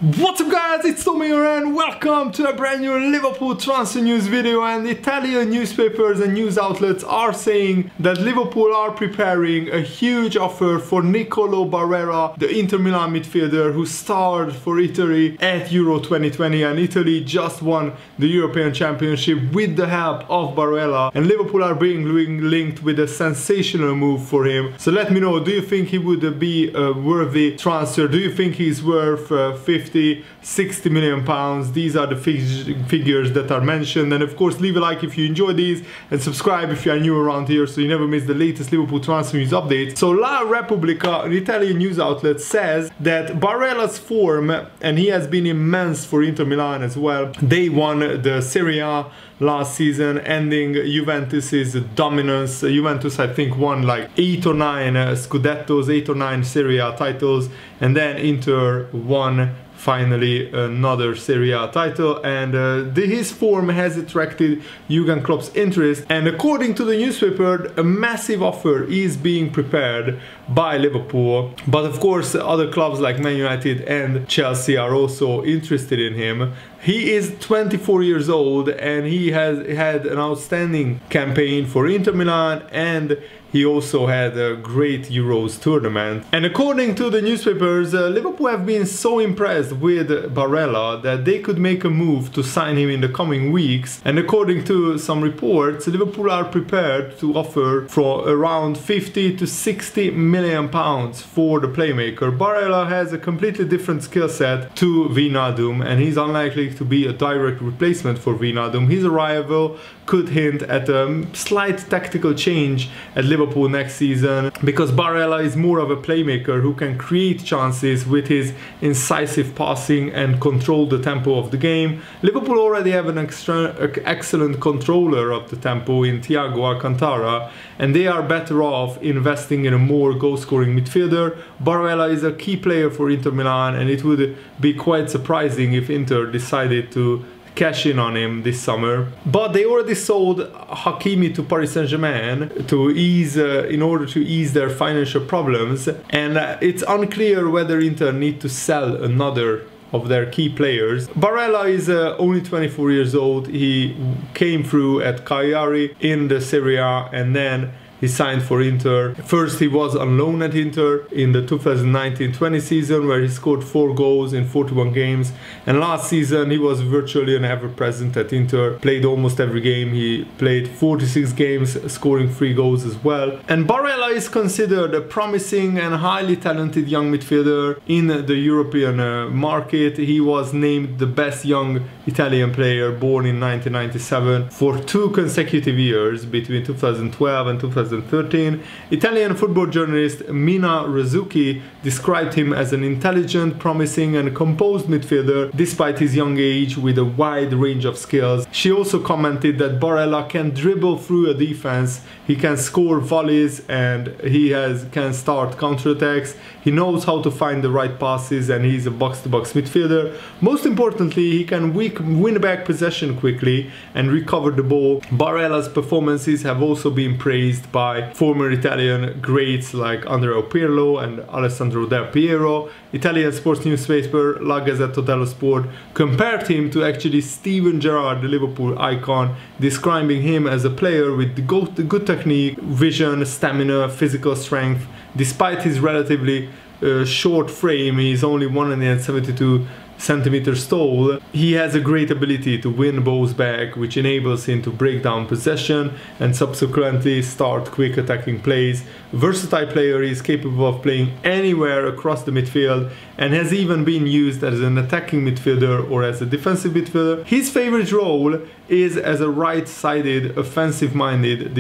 What's up guys, it's Tommy here and welcome to a brand new Liverpool transfer news video. And Italian newspapers and news outlets are saying that Liverpool are preparing a huge offer for Barella, the Inter Milan midfielder who starred for Italy at Euro 2020, and Italy just won the European Championship with the help of Barella, and Liverpool are being linked with a sensational move for him. So let me know, do you think he would be a worthy transfer? Do you think he's worth 50-60 million pounds? These are the figures that are mentioned. And of course, leave a like if you enjoy these and subscribe if you are new around here so you never miss the latest Liverpool transfer news updates. So La Repubblica, an Italian news outlet, says that Barella's form, and he has been immense for Inter Milan as well. They won the Serie A last season, ending Juventus's dominance. Juventus, I think, won like 8 or 9 Scudettos, 8 or 9 Serie A titles, and then Inter won finally another Serie A title, and his form has attracted Jurgen Klopp's interest. And according to the newspaper, a massive offer is being prepared by Liverpool, but of course other clubs like Man United and Chelsea are also interested in him. He is 24 years old and he has had an outstanding campaign for Inter Milan, and he also had a great Euros tournament. And according to the newspapers, Liverpool have been so impressed with Barella that they could make a move to sign him in the coming weeks. And according to some reports, Liverpool are prepared to offer for around 50 to 60 million pounds for the playmaker. Barella has a completely different skill set to Wijnaldum, and he's unlikely to be a direct replacement for Wijnaldum. His arrival could hint at a slight tactical change at Liverpool next season, because Barella is more of a playmaker who can create chances with his incisive passing and control the tempo of the game. Liverpool already have an excellent controller of the tempo in Thiago Alcantara, and they are better off investing in a more goal-scoring midfielder. Barella is a key player for Inter Milan, and it would be quite surprising if Inter decided to cash in on him this summer. But they already sold Hakimi to Paris Saint-Germain in order to ease their financial problems, and it's unclear whether Inter need to sell another of their key players. Barella is only 24 years old. He came through at Cagliari in the Serie A, and then he signed for Inter. First, he was on loan at Inter in the 2019-20 season, where he scored 4 goals in 41 games. And last season, he was virtually an ever-present at Inter. Played almost every game. He played 46 games, scoring 3 goals as well. And Barella is considered a promising and highly talented young midfielder in the European market. He was named the best young Italian player born in 1997 for 2 consecutive years, between 2012 and 2013. Italian football journalist Mina Rzouki described him as an intelligent, promising and composed midfielder despite his young age, with a wide range of skills. She also commented that Barella can dribble through a defense, he can score volleys, and he can start counterattacks. He knows how to find the right passes, and he's a box-to-box midfielder. Most importantly, he can win back possession quickly and recover the ball. Barella's performances have also been praised by former Italian greats like Andrea Pirlo and Alessandro Del Piero. Italian sports newspaper La Gazzetta dello Sport compared him to actually Steven Gerrard, the Liverpool icon, describing him as a player with good technique, vision, stamina, physical strength. Despite his relatively short frame, he's only 172 centimeters tall. He has a great ability to win balls back, which enables him to break down possession and subsequently start quick attacking plays. Versatile player, he is capable of playing anywhere across the midfield and has even been used as an attacking midfielder or as a defensive midfielder. His favorite role is as a right-sided, offensive-minded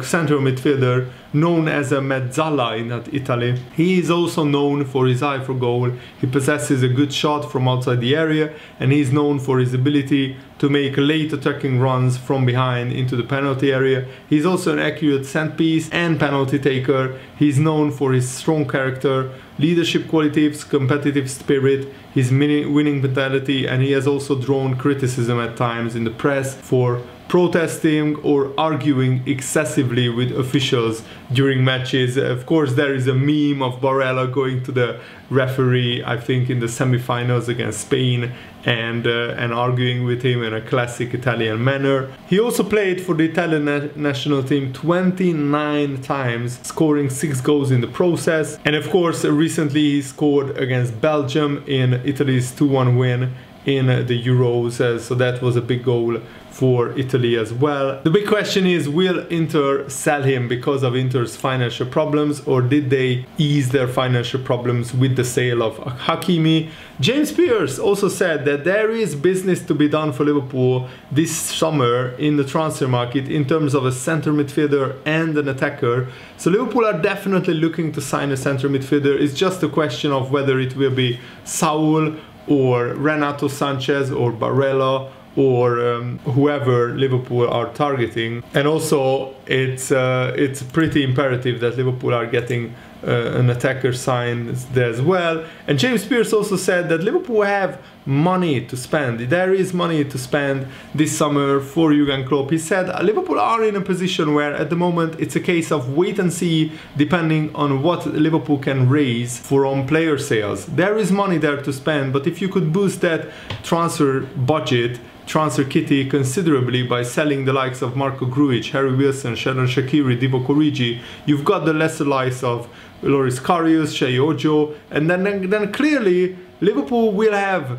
central midfielder known as a mezzala in Italy. He is also known for his eye for goal. He possesses a good shot from outside the area, and he is known for his ability to make late attacking runs from behind into the penalty area. He's also an accurate set piece and penalty taker. He's known for his strong character, leadership qualities, competitive spirit, his winning mentality, and he has also drawn criticism at times in the press for protesting or arguing excessively with officials during matches. Of course, there is a meme of Barella going to the referee, I think in the semi-finals against Spain, and arguing with him in a classic Italian manner. He also played for the Italian national team 29 times, scoring 6 goals in the process. And of course, recently he scored against Belgium in Italy's 2-1 win in the Euros, so that was a big goal for Italy as well. The big question is, will Inter sell him because of Inter's financial problems, or did they ease their financial problems with the sale of Hakimi? James Pearce also said that there is business to be done for Liverpool this summer in the transfer market in terms of a centre midfielder and an attacker. So Liverpool are definitely looking to sign a centre midfielder. It's just a question of whether it will be Saul or Renato Sanchez or Barella or whoever Liverpool are targeting. And also it's pretty imperative that Liverpool are getting an attacker signed there as well. And James Pearce also said that Liverpool have money to spend. There is money to spend this summer for Jurgen Klopp. He said Liverpool are in a position where at the moment it's a case of wait and see, depending on what Liverpool can raise for on player sales. There is money there to spend, but if you could boost that transfer budget, transfer kitty considerably by selling the likes of Marco Grujic, Harry Wilson, Xherdan Shaqiri, Divock Origi, you've got the lesser likes of Loris Karius, Shea Ojo, and then clearly Liverpool will have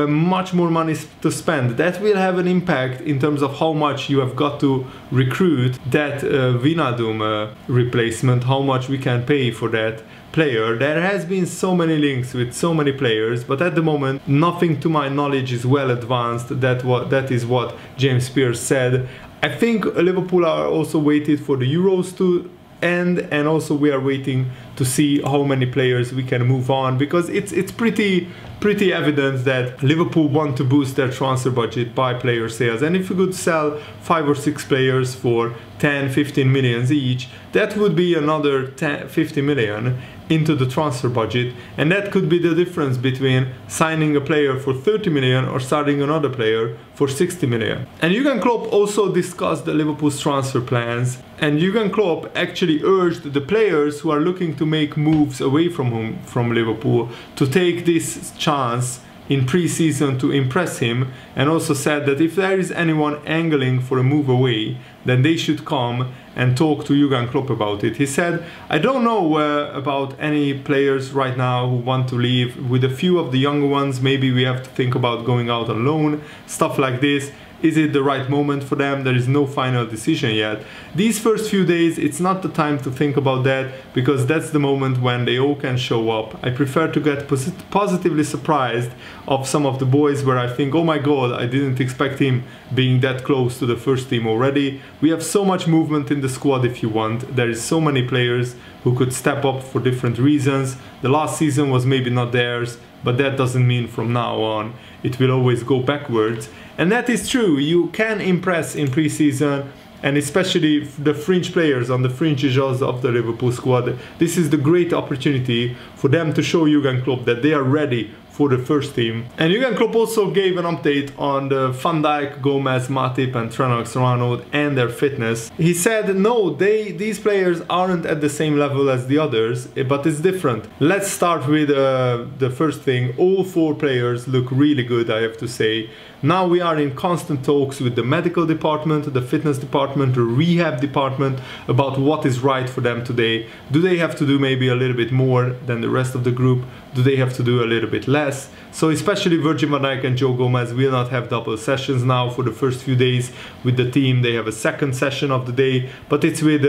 much more money to spend. That will have an impact in terms of how much you have got to recruit that Wijnaldum replacement, how much we can pay for that player. There has been so many links with so many players, but at the moment nothing to my knowledge is well advanced. That is what James Pearce said. I think Liverpool are also waited for the Euros to end, and also we are waiting to see how many players we can move on, because it's pretty evident that Liverpool want to boost their transfer budget by player sales. And if we could sell 5 or 6 players for 10-15 millions each, that would be another 50 million into the transfer budget, and that could be the difference between signing a player for 30 million or starting another player for 60 million. And Jurgen Klopp also discussed the Liverpool's transfer plans, and Jurgen Klopp actually urged the players who are looking to make moves away from Liverpool to take this chance in pre-season to impress him, and also said that if there is anyone angling for a move away, then they should come and talk to Jurgen Klopp about it. He said, I don't know about any players right now who want to leave. With a few of the younger ones, maybe we have to think about going out on loan, stuff like this. Is it the right moment for them? There is no final decision yet. These first few days, it's not the time to think about that, because that's the moment when they all can show up. I prefer to get positively surprised of some of the boys where I think, oh my god, I didn't expect him being that close to the first team already. We have so much movement in the squad if you want. There is so many players who could step up for different reasons. The last season was maybe not theirs, but that doesn't mean from now on it will always go backwards. And that is true. You can impress in pre-season, and especially the fringe players on the fringes of the Liverpool squad. This is the great opportunity for them to show Jurgen Klopp that they are ready for the first team. And Jurgen Klopp also gave an update on the Van Dijk, Gomez, Matip and Trent Alexander-Arnold and their fitness. He said no, these players aren't at the same level as the others, but it's different. Let's start with the first thing. All 4 players look really good, I have to say. Now we are in constant talks with the medical department, the fitness department, the rehab department about what is right for them today. Do they have to do maybe a little bit more than the rest of the group? Do they have to do a little bit less? So especially Virgil van Dijk and Joe Gomez will not have double sessions now for the first few days with the team. They have a second session of the day, but it's with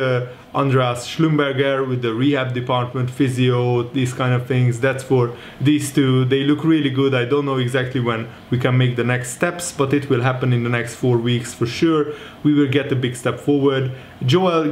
Andreas Schlumberger, with the rehab department, physio, these kind of things. That's for these two. They look really good. I don't know exactly when we can make the next steps, but it will happen in the next 4 weeks for sure. We will get a big step forward. Joel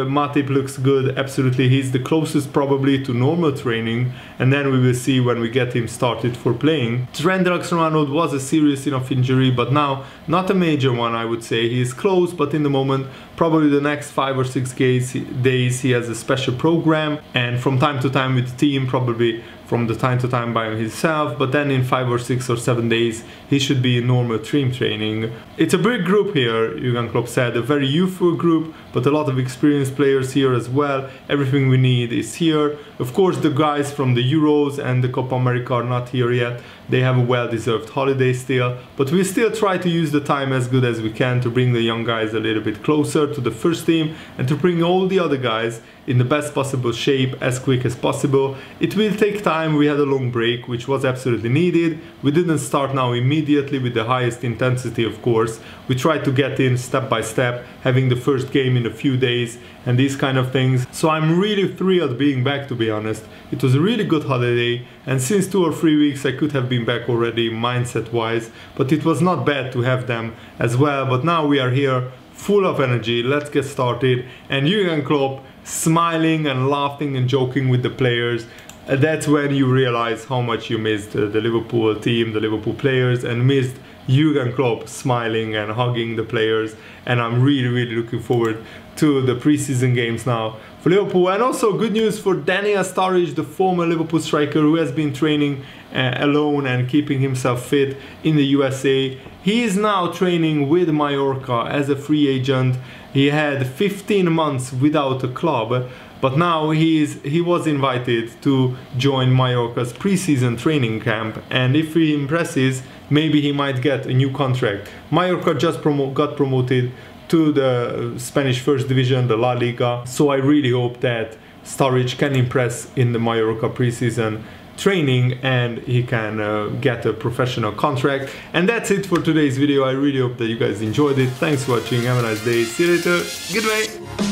Matip looks good, absolutely. He's the closest probably to normal training, and then we will see when we get him started for playing. Trent Alexander-Arnold was a serious enough injury, but now not a major one, I would say. He is close, but in the moment, probably the next 5 or 6 days he has a special program, and from time to time with the team, probably from the time to time by himself, but then in 5 or 6 or 7 days he should be in normal team training. It's a big group here, Jurgen Klopp said, a very youthful group, but a lot of experienced players here as well. Everything we need is here. Of course, the guys from the Euros and the Copa America are not here yet. They have a well-deserved holiday still, but we still try to use the time as good as we can to bring the young guys a little bit closer to the first team and to bring all the other guys in the best possible shape as quick as possible. It will take time. We had a long break, which was absolutely needed. We didn't start now immediately with the highest intensity, of course. We tried to get in step by step, having the first game in a few days and these kind of things. So I'm really thrilled being back, to be honest. It was a really good holiday, and since 2 or 3 weeks I could have been back already mindset wise, but it was not bad to have them as well. But now we are here full of energy. Let's get started. And Jurgen Klopp smiling and laughing and joking with the players. That's when you realize how much you missed the Liverpool team, the Liverpool players, and missed Jurgen Klopp smiling and hugging the players. And I'm really looking forward to the preseason games now for Liverpool. And also good news for Daniel Sturridge, the former Liverpool striker who has been training alone and keeping himself fit in the USA. He is now training with Mallorca as a free agent. He had 15 months without a club, but now he was invited to join Mallorca's preseason training camp, and if he impresses, maybe he might get a new contract. Mallorca just got promoted to the Spanish First Division, the La Liga, so I really hope that Sturridge can impress in the Mallorca preseason training and he can get a professional contract. And that's it for today's video. I really hope that you guys enjoyed it. Thanks for watching. Have a nice day. See you later. Goodbye.